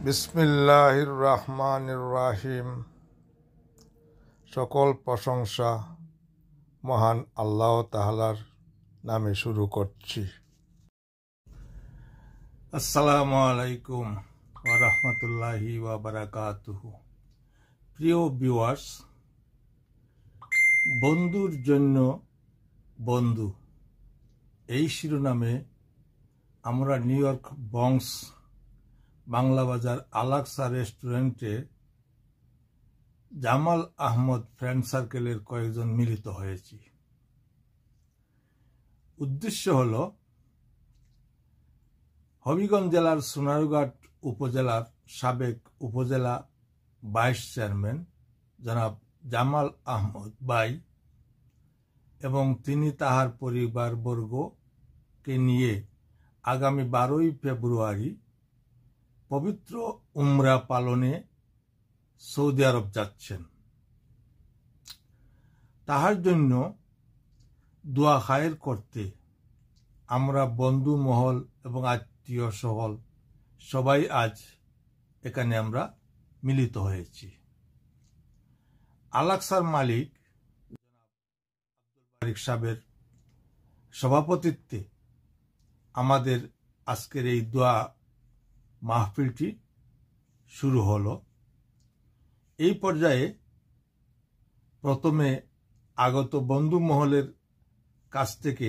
বিসমিল্লাহির রহমানির রহিম। সকল প্রশংসা মহান আল্লাহ তাআলার নামে শুরু করছি। আসসালামু আলাইকুম ওয়া রাহমাতুল্লাহি ওয়া বারাকাতুহু। প্রিয় ভিউয়ার্স, বন্ধুর জন্য বন্ধু এই শিরোনামে আমরা নিউ ইয়র্ক ব্রঙ্কস বাংলা বাজার আলাক্সা রেস্টুরেন্টে জামাল আহমদ ফ্রেন্ড সার্কেলের কয়েকজন মিলিত হয়েছি। উদ্দেশ্য হল হবিগঞ্জ জেলার সোনারঘাট উপজেলার সাবেক উপজেলা ভাইস চেয়ারম্যান জনাব জামাল আহমদ ভাই এবং তিনি তাহার পরিবারবর্গকে নিয়ে আগামী 12ই ফেব্রুয়ারি পবিত্র উমরা পালনে সৌদি আরব যাচ্ছেন। তাহার জন্য দোয়া খায়ের করতে আমরা বন্ধু মহল এবং আত্মীয় সহল সবাই আজ এখানে আমরা মিলিত হয়েছি। আলাক্সার মালিক আব্দুল বারিক সাহেবের সভাপতিত্বে আমাদের আজকের এই দোয়া মাহফিলটি শুরু হলো। এই পর্যায়ে প্রথমে আগত বন্ধু মহলের কাছ থেকে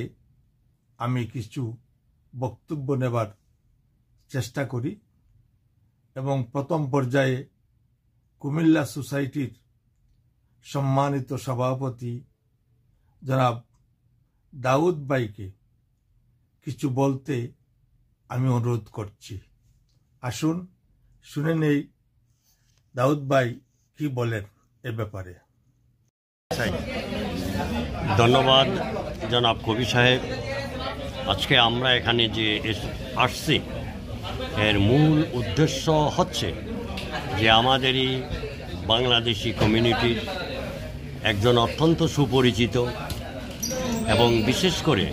আমি কিছু বক্তব্য নেবার চেষ্টা করি এবং প্রথম পর্যায়ে কুমিল্লা সোসাইটির সম্মানিত সভাপতি জনাব দাউদ ভাইকে কিছু বলতে আমি অনুরোধ করছি। আসুন শুনে নেই দাউদ ভাই কি বলেন এ ব্যাপারে। ধন্যবাদ জনাব কবি সাহেব। আজকে আমরা এখানে যে আসছি এর মূল উদ্দেশ্য হচ্ছে যে আমাদেরই বাংলাদেশি কমিউনিটির একজন অত্যন্ত সুপরিচিত এবং বিশেষ করে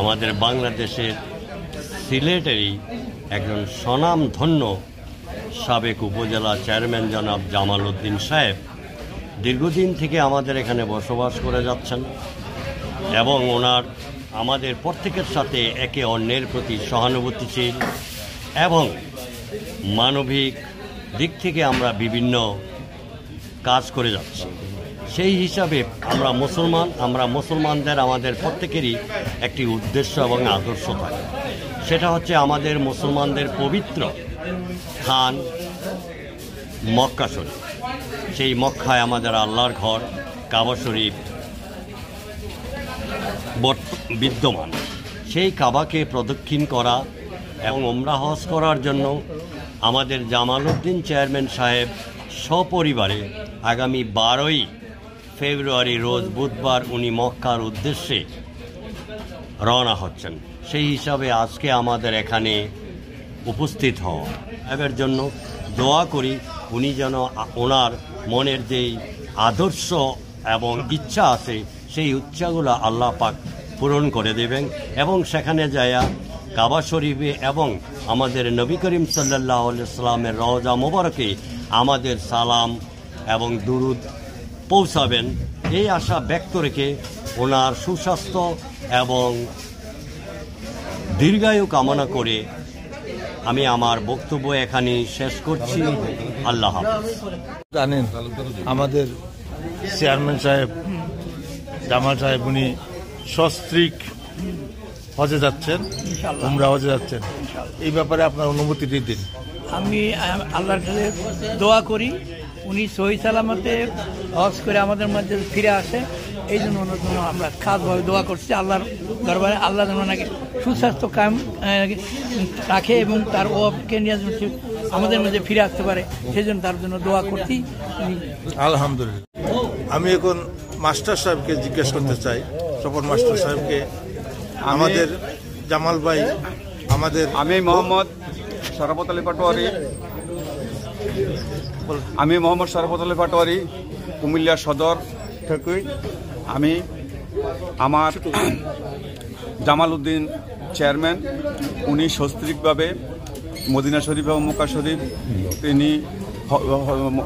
আমাদের বাংলাদেশের সিলেটেরই একজন স্বনামধন্য সাবেক উপজেলা চেয়ারম্যান জনাব জামাল উদ্দিন সাহেব দীর্ঘদিন থেকে আমাদের এখানে বসবাস করে যাচ্ছেন এবং ওনার আমাদের প্রত্যেকের সাথে একে অন্যের প্রতি সহানুভূতিশীল এবং মানবিক দিক থেকে আমরা বিভিন্ন কাজ করে যাচ্ছি। সেই হিসাবে আমরা মুসলমানদের আমাদের প্রত্যেকেরই একটি উদ্দেশ্য এবং আদর্শ থাকে। সেটা হচ্ছে আমাদের মুসলমানদের পবিত্র স্থান মক্কা শরীফ। সেই মক্কায় আমাদের আল্লাহর ঘর কাবা শরীফ বিদ্যমান। সেই কাবাকে প্রদক্ষিণ করা এবং উমরা হজ করার জন্য আমাদের জামাল উদ্দিন চেয়ারম্যান সাহেব সপরিবারে আগামী 12ই ফেব্রুয়ারি রোজ বুধবার উনি মক্কার উদ্দেশ্যে রওনা হচ্ছেন। সেই হিসাবে আজকে আমাদের এখানে উপস্থিত হওয়া এর জন্য দোয়া করি উনি যেন ওনার মনের যেই আদর্শ এবং ইচ্ছা আছে সেই ইচ্ছাগুলো আল্লাহ পাক পূরণ করে দেবেন এবং সেখানে যায়া কাবা শরীফে এবং আমাদের নবী করিম সাল্লাল্লাহু আলাইহি সাল্লামের রওজা মোবারকে আমাদের সালাম এবং দুরুদ পৌঁছাবেন এই আশা ব্যক্ত রেখে ওনার সুস্বাস্থ্য এবং দীর্ঘায়ু কামনা করে আমি আমার বক্তব্য এখানে শেষ করছি। আল্লাহ হাফেজ। জানেন আমাদের চেয়ারম্যান সাহেব জামাল সাহেব উনি সস্ত্রীক হজে যাচ্ছেন, উমরা হজে যাচ্ছেন। এই ব্যাপারে আপনার অনুমতি দিন। আমি আল্লাহর কাছে দোয়া করি উনি সহি সালামতে হজ করে আমাদের মধ্যে ফিরে আসে। এই জন্য ওনার জন্য আমরা খাসভাবে দোয়া করছি আল্লাহর দরবারে। আল্লাহ যেন ওনাকে সুস্বাস্থ্য কায়েম রাখে এবং তার ওকে নিয়ে আমাদের মধ্যে ফিরে আসতে পারে সেই জন্য তার জন্য দোয়া করছি। আলহামদুলিল্লাহ। আমি এখন মাস্টার সাহেবকে জিজ্ঞেস করতে চাই, সফর মাস্টার সাহেবকে, আমাদের জামাল ভাই আমি মোহাম্মদ শরাফত আলী পাটোয়ারি কুমিল্লা সদর থেকে আমি আমার জামাল উদ্দিন চেয়ারম্যান উনি সস্ত্রীকভাবে মদিনা শরীফ এবং মক্কা শরীফ তিনি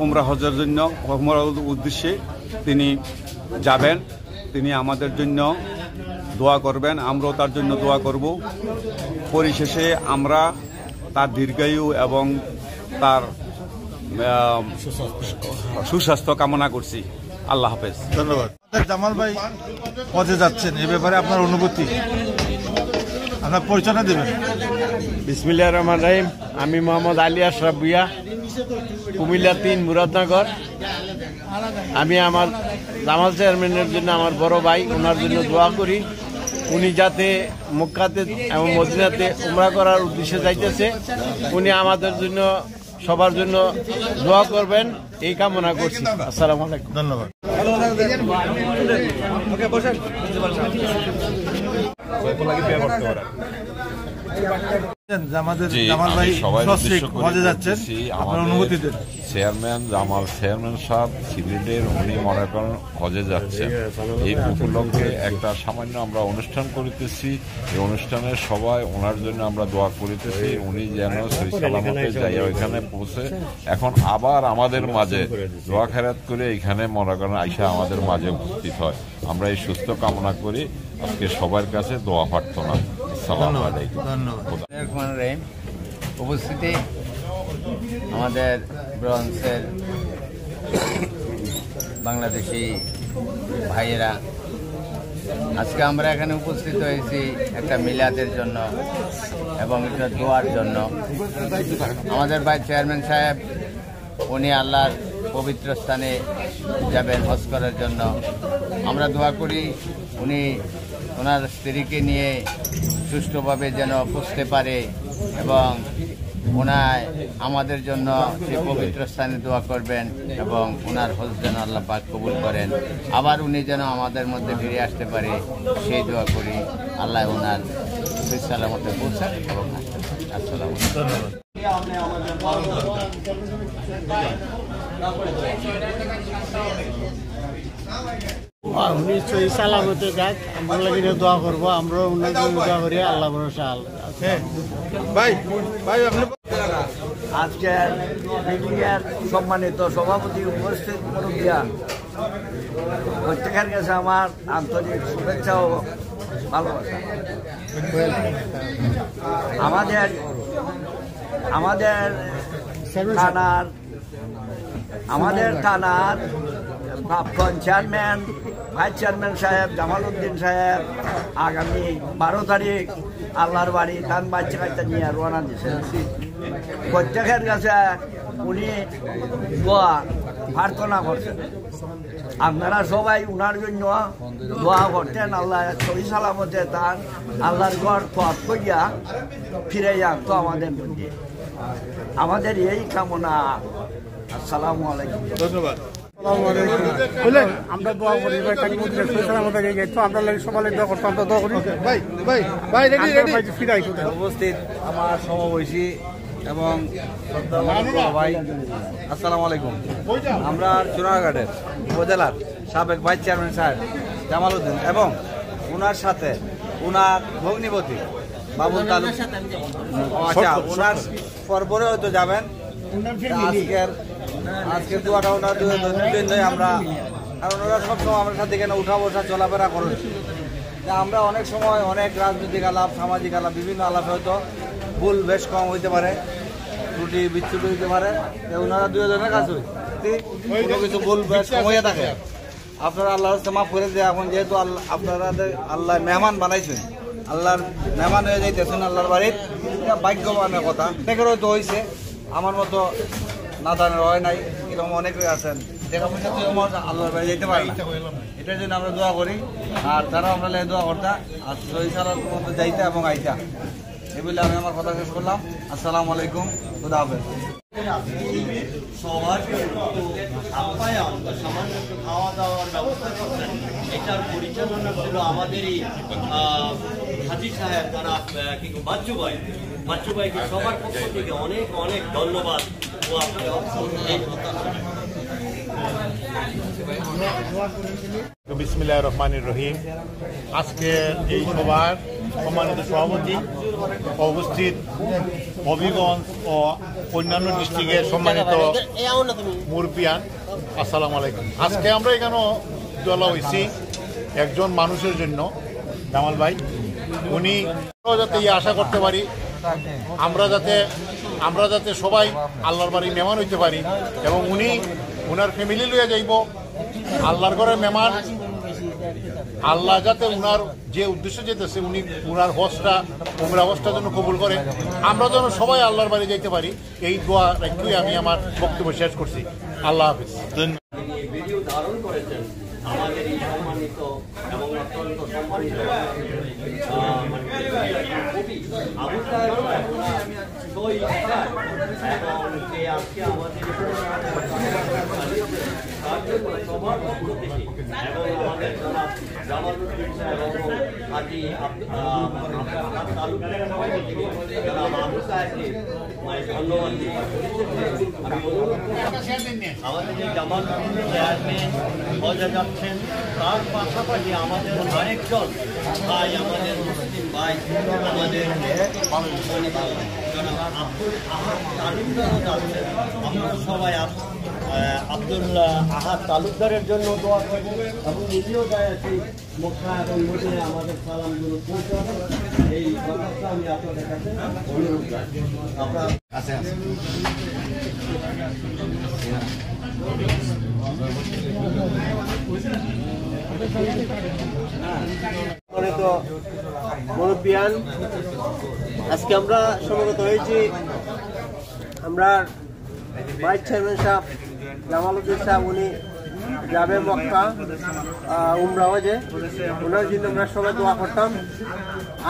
উমরা হজের জন্য উমরার উদ্দেশ্যে তিনি যাবেন। তিনি আমাদের জন্য দোয়া করবেন, আমরাও তার জন্য দোয়া করব। পরিশেষে আমরা তার দীর্ঘায়ু এবং তার সুস্বাস্থ্য কামনা করছি। আল্লাহ হাফেজ। ধন্যবাদ। জামাল ভাই হজে যাচ্ছেন, এ ব্যাপারে আপনার অনুভূতি, আপনার পরিচয় দেবেন। বিসমিল্লাহির রহমানির রহিম। আমি মোহাম্মদ আলী আশরাফ ভুঁইয়া, কুমিল্লা ৩ মুরাদনগর। আমি আমার জামাল চেয়ারম্যানের জন্য, আমার বড় ভাই, ওনার জন্য দোয়া করি। উনি যাতে মক্কাতে এবং মদিনাতে উমরা করার উদ্দেশ্যে যাইতেছে, উনি আমাদের জন্য, সবার জন্য দোয়া করবেন, এই কামনা করছি। আসসালামু আলাইকুম। ধন্যবাদ। আমাদের জামাল ভাই হজে যাচ্ছেন, আপনার অনুভূতি দেন। চেয়ারম্যান সাহেব সিলেটের, উনি মনে করেন হজে যাচ্ছেন। এই উপলক্ষে একটা সামান্য আমরা অনুষ্ঠান করিতেছি। এই অনুষ্ঠানের সবাই ওনার জন্য আমরা দোয়া করিতেছি, উনি যেন সহি সালামতে যাইয়া ওইখানে পৌঁছে এখন আবার আমাদের মাঝে দোয়া খেরাত করে এখানে মনে করেন আইসা আমাদের মাঝে উপস্থিত হয়। আমরা এই সুস্থ কামনা করি। আজকে সবার কাছে দোয়া প্রার্থনা। আসসালামু আলাইকুম। উপস্থিতি আমাদের ব্রঞ্জের বাংলাদেশি ভাইয়েরা, আজকে আমরা এখানে উপস্থিত হয়েছি একটা মিলাদের জন্য এবং একটা দোয়ার জন্য। আমাদের ভাই চেয়ারম্যান সাহেব, উনি আল্লাহর পবিত্র স্থানে যাবেন হজ করার জন্য। আমরা দোয়া করি উনি ওনার স্ত্রীকে নিয়ে সুষ্ঠুভাবে যেন পৌঁছতে পারে এবং ওনায় আমাদের জন্য সেই পবিত্র স্থানে দোয়া করবেন এবং ওনার হজ যেন আল্লাহ পাক কবুল করেন। আবার উনি যেন আমাদের মধ্যে ফিরে আসতে পারে, সেই দোয়া করি। আল্লাহ ওনার সালামতে পৌঁছান এবং আসসালামু আলাইকুম। উনি সহি সালামতে যাক, আমরা লাগে দোয়া করবো, আমরাও ওনার জন্য দোয়া করি। আল্লাহ ভরসা। আজকের মিটিংয়ের সম্মানিত সভাপতি, উপস্থিত মুরব্বিয়া, প্রত্যেকের কাছে আমার আন্তরিক শুভেচ্ছা ও ভালোবাসা। আমাদের থানার প্রাক্তন চেয়ারম্যান, ভাইস চেয়ারম্যান সাহেব জামাল উদ্দিন সাহেব আগামী 12 তারিখ আল্লাহর বাড়ি ধান বাচ্চা কাচ্চা নিয়ে রওনা দিয়েছেন। প্রত্যেকের কাছে উনি দোয়া প্রার্থনা করছেন। আপনারা সবাই উনার জন্য দোয়া করতেন, আল্লাহ সহি সালামতে তার আল্লাহর ঘর পথ করিয়া ফিরে যান তো আমাদের মধ্যে। আমাদের এই কামনা। আসসালামু আলাইকুম। ধন্যবাদ। আমরা দোয়া করি আমরা সবাই দোয়া করতাম, আমরা দোয়া করি। উপস্থিত আমার সমবয়সী এবং ভাই, আসসালামু আলাইকুম। আমরা চুনারঘাটের উপজেলার সাবেক ভাইস চেয়ারম্যান সাহেব জামাল উদ্দিন এবং ওনার সাথে ওনার ভগ্নিপতি বাবুল তালুক, আচ্ছা ওনার পরপরে হয়তো যাবেন। আজকের দোয়াটা ওনার জন্যই আমরা, কারণ ওরা সবসময় আমাদের সাথে এখানে উঠা বসা চলাফেরা করেন। আমরা অনেক সময় অনেক রাজনৈতিক আলাপ, সামাজিক আলাপ, বিভিন্ন আলাপ হয়তো ভুল বেশ কম হইতে পারে, ত্রুটি বিচ্যুতি হইতে পারে। ওনারা দুজনের কাছে কোনো কিছু ভুল বেশ কম হয়ে থাকে, আপনারা আল্লাহর কাছে মাফ করে দেয়। এখন যেহেতু আপনারা আল্লাহ মেহমান বানাইছেন, আল্লাহর মেহমান হয়ে যাইতেছেন আল্লাহর বাড়ির, এটা ভাগ্যবানের কথা। অনেকের হয়তো হয়েছে, আমার মতো নাদানের হয় নাই, এরকম অনেকে আছেন দেখা পয়সা আল্লাহর বাড়ি যেতে পারে না। এটার জন্য আমরা দোয়া করি, আর তারাও আমরা দোয়া করতাম আর সহি সালার মতো যাইতা এবং আইতা। এই বলে আমি আমার কথা শেষ করলাম। আসসালামু আলাইকুম, খুদা হাফেজ। সবার আপ্যায়ন, সামান্য একটু খাওয়া দাওয়ার ব্যবস্থা করছেন, এটার পরিচালনা ছিল আমাদেরই হাজি সাহেব, তারা কিন্তু বাচ্চু ভাইকে সবার পক্ষ থেকে অনেক অনেক ধন্যবাদ। ও বিসমিল্লাহির রহমানির রহিম। আজকে এই সভার সম্মানিত সভাপতি, উপস্থিত হবিগঞ্জ ও অন্যান্য ডিস্ট্রিক্টের সম্মানিত মুরব্বিয়ান, আসসালামু আলাইকুম। আজকে আমরা এখানে তোলা হয়েছি একজন মানুষের জন্য, জামাল ভাই। উনি যাতে আশা করতে পারি আমরা যাতে সবাই আল্লাহর বাড়ি মেহমান হইতে পারি, এবং উনি ওনার ফ্যামিলি লইয়া যাইব আল্লাহর ঘরের মেহমান। আল্লাহ যাতে উনার যে উদ্দেশ্য যেতেছে উনি উনার উমরা হজটা যেন কবুল করে, আমরা যেন সবাই আল্লাহর বাড়ি যাইতে পারি, এই দোয়া রেখেই আমি আমার বক্তব্য শেষ করছি। আল্লাহ হাফিজ। ভিডিও ধারণ করেছেন আমাদের এই সম্মানিত এবং অত্যন্ত সম্মানিত আবু সাহেব এবং যে আজকে আমাদের সবার পক্ষ থেকে এবং আমাদের জামালউদ্দিন সাহেব এবং হাজি তালুকদারের পক্ষ থেকে আবু সাহেবকে ধন্যবাদ দিই। আমি অনুরোধ আমাদের যে জামালউদ্দিন চেয়ারম্যান হজে যাচ্ছেন, তার পাশাপাশি আমাদের আরেকজন ভাই, আমাদের মুসলিম ভাই, আমাদের আব্দুল আহাদ তালুকদারও যাচ্ছেন। আমরা সবাই আব্দুল আহাদ তালুকদারের জন্য দোয়া করব এবং নিজেও যায় আছি মক্কা এবং মদিনায় আমাদের সালামগুলো পৌঁছাবেন, এই কথাটা আমি আপনাদের কাছে অনুরোধ রাখি। আপনার কাছে আছে মুরব্বিয়ান, আজকে আমরা সমবেত হয়েছি আমরা ভাইস চেয়ারম্যান সাহেব জামালউদ্দিন সাহেব, উনি যাবে মক্কা উমরা হজে, ওনার জন্য আমরা সবাই দোয়া করতাম।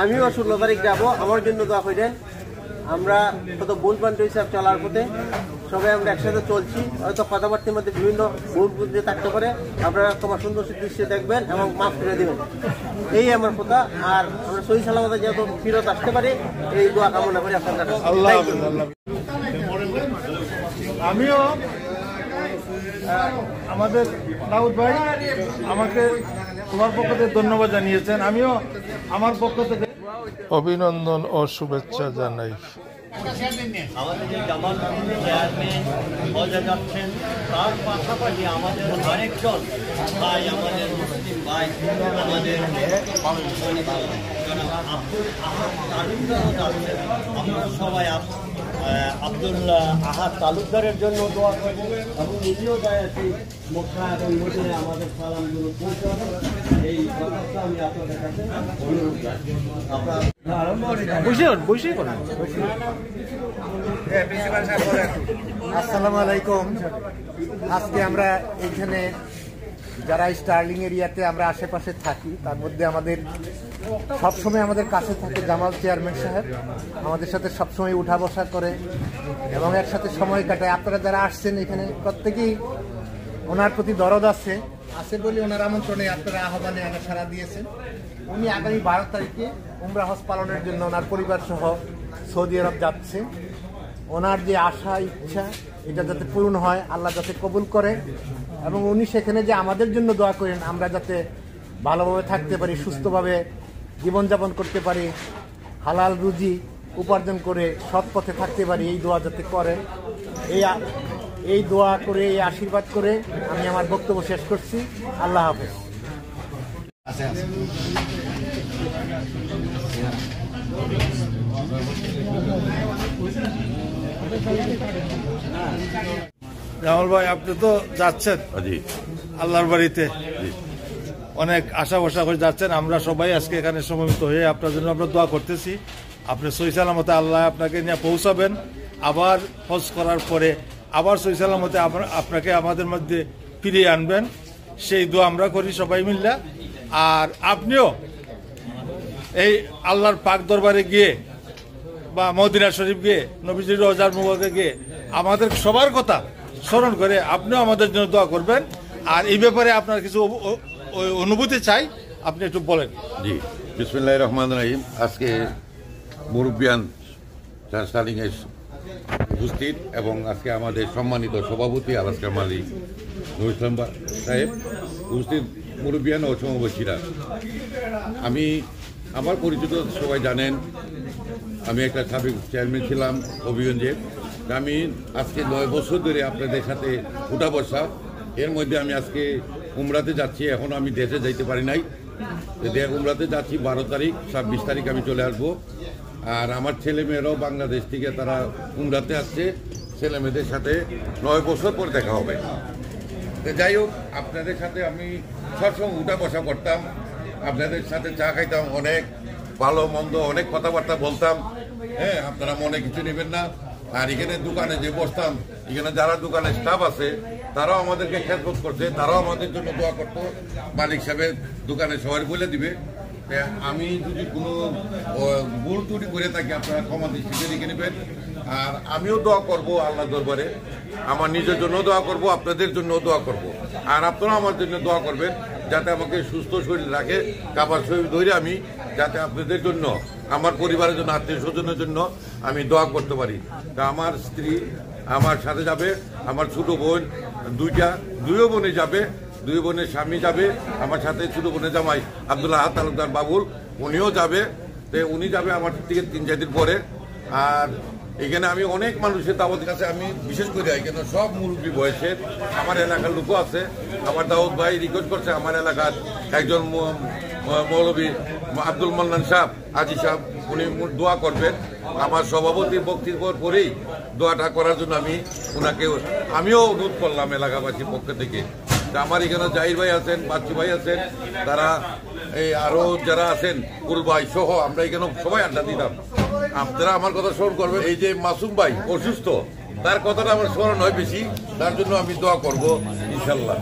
আমিও 16 তারিখ যাবো, আমার জন্য দোয়া করেন। আমরা কত ভুল ভ্রান্তি হিসাব চলার পথে সবাই আমরা একসাথে চলছি, হয়তো কথাবার্তার মধ্যে বিভিন্ন ভুল বুঝতে থাকতে পারে, আপনারা তোমার সুন্দর দৃশ্য দেখবেন এবং মাফ করে দেবেন, এই আমার কথা। আর আমরা সহি সালামতে যত ফিরত আসতে পারি এই দোয়া কামনা করি আপনার কাছে। আমিও আমাদের দাউদ ভাই আমাকে তোমার পক্ষ থেকে ধন্যবাদ জানিয়েছেন, আমিও আমার পক্ষ থেকে অভিনন্দন ও শুভেচ্ছা জানাই। আমাদের যে জামালউদ্দিন চেয়ারম্যান হজে যাচ্ছেন, তার পাশাপাশি আমাদের আরেকজন ভাই, আমাদের মুসলিম ভাই, আমাদের আব্দুল আহাদ তালুকদারও যাচ্ছেন। আমরা সবাই আব্দুল আহাদ তালুকদারের জন্য দোয়া করব এবং নিজেও যায় আছি মক্কা এবং মদিনায় আমাদের সালামগুলো পৌঁছাবেন, এই কথাটা আমি আপনাদের কাছে অনুরোধ রাখি। আসসালামু আলাইকুম। আজকে আমরা এইখানে যারা স্টার্লিং এরিয়াতে আমরা আশেপাশে থাকি, তার মধ্যে আমাদের সবসময় আমাদের কাছে থাকে জামাল চেয়ারম্যান সাহেব, আমাদের সাথে সবসময় উঠা বসা করে এবং একসাথে সময় কাটায়। আপনারা যারা আসছেন এখানে প্রত্যেকেই ওনার প্রতি দরদ আছে বলে ওনার আমন্ত্রণে আপনারা আহ্বানে আগে সাড়া দিয়েছেন। উনি আগামী 12 তারিখে উমরা হজ পালনের জন্য ওনার পরিবার সহ সৌদি আরব যাচ্ছে। ওনার যে আশা ইচ্ছা এটা যাতে পূরণ হয়, আল্লাহ যাতে কবুল করে, এবং উনি সেখানে যে আমাদের জন্য দোয়া করেন আমরা যাতে ভালোভাবে থাকতে পারি, সুস্থভাবে জীবনযাপন করতে পারি, হালাল রুজি উপার্জন করে সৎ পথে থাকতে পারি, এই দোয়া যাতে করেন। এই দোয়া করে, এই আশীর্বাদ করে আমি আমার বক্তব্য শেষ করছি। আল্লাহ হাফেজ। জামাল ভাই, আপনি তো যাচ্ছেন আল্লাহর বাড়িতে, অনেক আশা ভরসা করে যাচ্ছেন। আমরা সবাই আজকে এখানে সমবেত হয়ে আপনার জন্য আমরা দোয়া করতেছি। আপনি সহি সালামতে আল্লাহ আপনাকে নিয়ে পৌঁছাবেন, আবার হজ করার পরে আবার সহি সালামতে আপনাকে আমাদের মধ্যে ফিরিয়ে আনবেন, সেই দোয়া আমরা করি সবাই মিলে। আর আপনিও এই আল্লাহর পাক দরবারে গিয়ে বা মদিনা শরীফ গিয়ে নবীজির রওজার মুবারকে গিয়ে আমাদের সবার কথা স্মরণ করে আপনিও আমাদের জন্য দোয়া করবেন। আর এই ব্যাপারে আপনার কিছু অনুভূতি চাই, আপনি একটু বলেন। জি, বিসমিল্লাহির রহমানির রহিম। আজকে মুরব্বিয়ান স্টার্লিংয়ে উপস্থিত এবং আজকে আমাদের সম্মানিত সভাপতি আলাস্কার মালিক নুরুল ইসলাম সাহেব উপস্থিত, মুরব্বিয়ান ও সমবয়সীরা। আমি আমার পরিচিত সবাই জানেন আমি একটা সাবেক চেয়ারম্যান ছিলাম হবিগঞ্জের। আমি আজকে 9 বছর ধরে আপনাদের সাথে উঠা বসা। এর মধ্যে আমি আজকে উমরাতে যাচ্ছি, এখনও আমি দেশে যাইতে পারি নাই। উমরাতে যাচ্ছি 12 তারিখ, 26 তারিখ আমি চলে আসবো। আর আমার ছেলেমেয়েরাও বাংলাদেশ থেকে তারা উমরাতে আসছে, ছেলেমেয়েদের সাথে 9 বছর পর দেখা হবে। তো যাই হোক, আপনাদের সাথে আমি সবসময় উঠা বসা করতাম, আপনাদের সাথে চা খাইতাম, অনেক ভালো মন্দ অনেক কথাবার্তা বলতাম। হ্যাঁ, আপনারা মনে কিছু নেবেন না। আর এখানে দোকানে যে বসতাম, এখানে যারা দোকানে স্টাফ আছে তারাও আমাদেরকে খেদমত করছে, তারাও আমাদের জন্য দোয়া করতো। মালিক সাহেবের দোকানে সবাই বলে দিবে। আমি যদি কোনো ভুল ত্রুটি করে থাকি আপনারা ক্ষমা দৃষ্টিতে দেখে নেবেন। আর আমিও দোয়া করব আল্লাহ দরবারে, আমার নিজের জন্য দোয়া করব, আপনাদের জন্য দোয়া করব। আর আপনারা আমার জন্য দোয়া করবেন যাতে আমাকে সুস্থ শরীর রাখে, কাবার শরীর ধরে আমি যাতে আপনাদের জন্য, আমার পরিবারের জন্য, আত্মীয় স্বজনের জন্য আমি দোয়া করতে পারি। তা আমার স্ত্রী আমার সাথে যাবে, আমার ছোট বোন দুইও বোনে যাবে, 2 বোনের স্বামী যাবে, আমার সাথে ছোট বোনের জামাই আব্দুল্লাহ তালুকদার বাবুল উনিও যাবে। তো উনি যাবে আমার থেকে 3-4 দিন পরে। আর এখানে আমি অনেক মানুষের দাওয়াতের কাছে আমি বিশেষ করে এখানে সব মুরব্বী বয়সের আমার এলাকার লোকও আছে। আমার দাউদ ভাই রিকোয়েস্ট করছে আমার এলাকার একজন মৌলবী আব্দুল মান্নান সাহেব, আজি সাহেব, উনি দোয়া করবেন। আমার সভাপতির বক্তব্য পরেই দোয়াটা করার জন্য আমিও অনুরোধ করলাম এলাকাবাসীর পক্ষ থেকে। আমার এখানে জাহির ভাই আছেন, বাচ্চু ভাই আছেন, তারা এই আরো যারা আছেন কুল ভাই সহ আমরা এখানে সবাই আড্ডা দিতাম। আপনারা আমার কথা স্মরণ করবেন। এই যে মাসুম ভাই অসুস্থ, তার কথাটা আমার স্মরণ হয় বেশি, তার জন্য আমি দোয়া করবো ইনশাল্লাহ।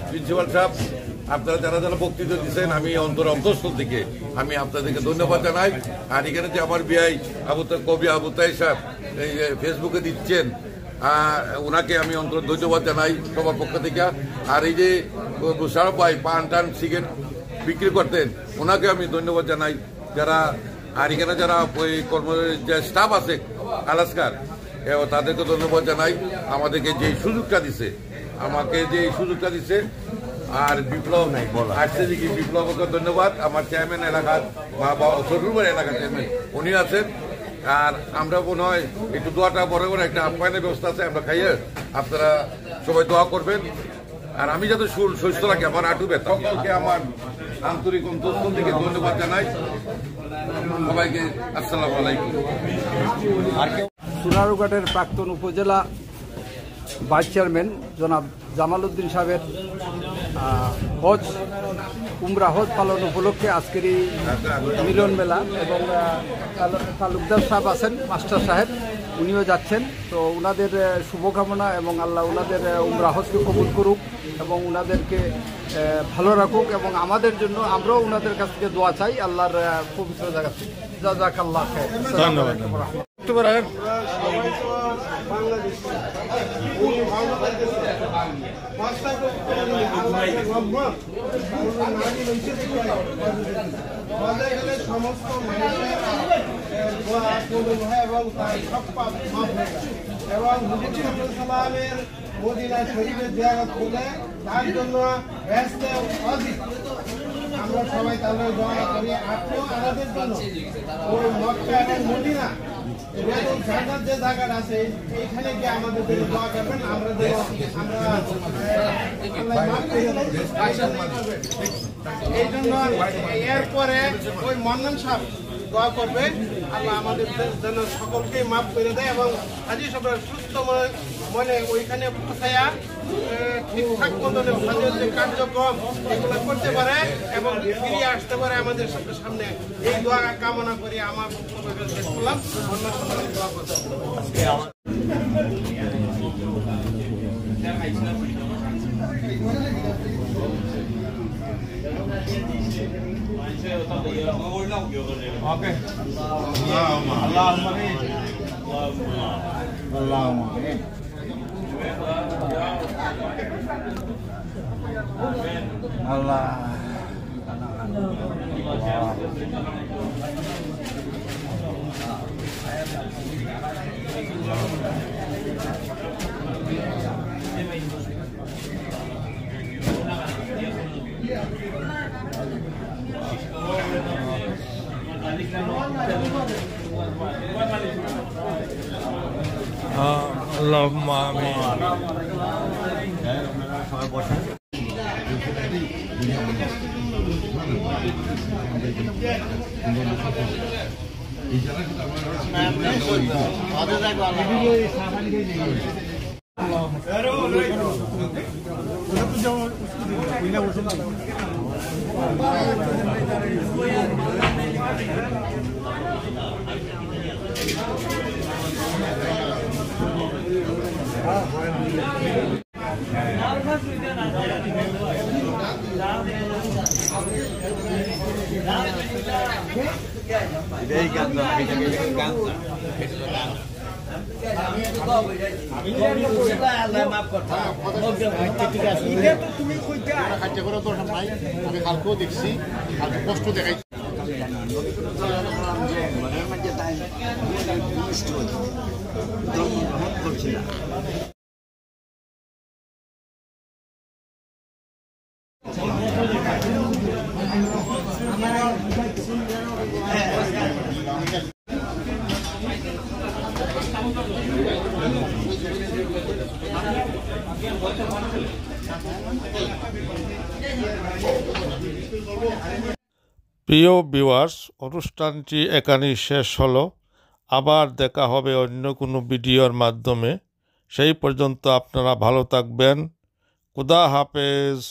প্রিন্সিপাল সাহেব, আপনারা যারা যারা বক্তৃতা দিচ্ছেন আমি অন্তঃস্থল থেকে আমি আপনাদেরকে ধন্যবাদ জানাই। আর এখানে যে আমার বিআই কবি আবু তাই সাহেব এই ফেসবুকে দিচ্ছেন, ওনাকে আমি ধন্যবাদ জানাই সবার পক্ষ থেকে। আর এই যে মুশারফ ভাই পান টান সিগারেট বিক্রি করতেন, ওনাকে আমি ধন্যবাদ জানাই। যারা আর এখানে যারা ওই যে স্টাফ আছে আলাস্কার, তাদেরকে ধন্যবাদ জানাই। আমাদেরকে যে সুযোগটা দিছে, আর বিপ্লব আসছে কি বিপ্লবকে ধন্যবাদ। আমার চেয়ারম্যান এলাকার ছোটুর এলাকার চেয়ারম্যান উনি আছেন। আর আমরা মনে হয় একটু দোয়াটা বড় করে একটা আপ্যায়নের ব্যবস্থা আছে, আমরা খাইয়ে আপনারা সবাই দোয়া করবেন। আর আমি যাতে সুস্থ রাখি, আমার আটু ব্যথা, সকলকে আমার আন্তরিক অন্তঃস্থল থেকে ধন্যবাদ জানাই সবাইকে। আসসালামু আলাইকুম। সোনারুঘাটের প্রাক্তন উপজেলা ভাইস চেয়ারম্যান জনাব জামাল উদ্দিন সাহেবের উমরা হজ পালন উপলক্ষে আজকের এই মিলন মেলা, এবং তালুকদার সাহেব আছেন, মাস্টার সাহেব উনিও যাচ্ছেন। তো ওনাদের শুভকামনা এবং আল্লাহ ওনাদের উমরা হজকে কবুল করুক এবং ওনাদেরকে ভালো রাখুক, এবং আমাদের জন্য আমরাও ওনাদের কাছ থেকে দোয়া চাই আল্লাহর পবিত্র জায়গা থেকে। জাযাকাল্লাহ খাইর। ধন্যবাদ। সমস্ত এবং সালামের মদিনা শরীফের জিয়ারত করলে তার জন্য ব্যস্ত অধিক আমরা সবাই তাহলে দোয়া করি। আপনিও আমাদের জন্য ওই মক্কা এবং মদিনা জান্নাত যে জায়গাটা আছে এইখানে গিয়ে আমাদের জন্য দোয়া করবেন। আমরা এই জন্য এরপরে ওই মন্নান সাহেব দোয়া করবে আল্লাহ আমাদের জন্য সকলকে মাফ করে দেয় এবং হাজি সাহেব সুস্থ মনে ওইখানে পৌঁছায়া ঠিকঠাক মতন যে কার্যক্রম এগুলো করতে পারে এবং ফিরিয়ে আসতে পারে আমাদের সামনে। এই দোয়া কামনা করি আমার বক্তব্য শেষ করলাম। অন্য সময় দোয়া করতে আল্লাহুম্মা আমিন। সবাই বসেন। আমি কালকেও দেখছি, কালকে কষ্ট দেখাই প্রিয় ভিউয়ার্স, অনুষ্ঠানটি এখানেই শেষ হলো। আবার দেখা হবে অন্য কোনো ভিডিওর মাধ্যমে। সেই পর্যন্ত আপনারা ভালো থাকবেন। খুদা হাফেজ।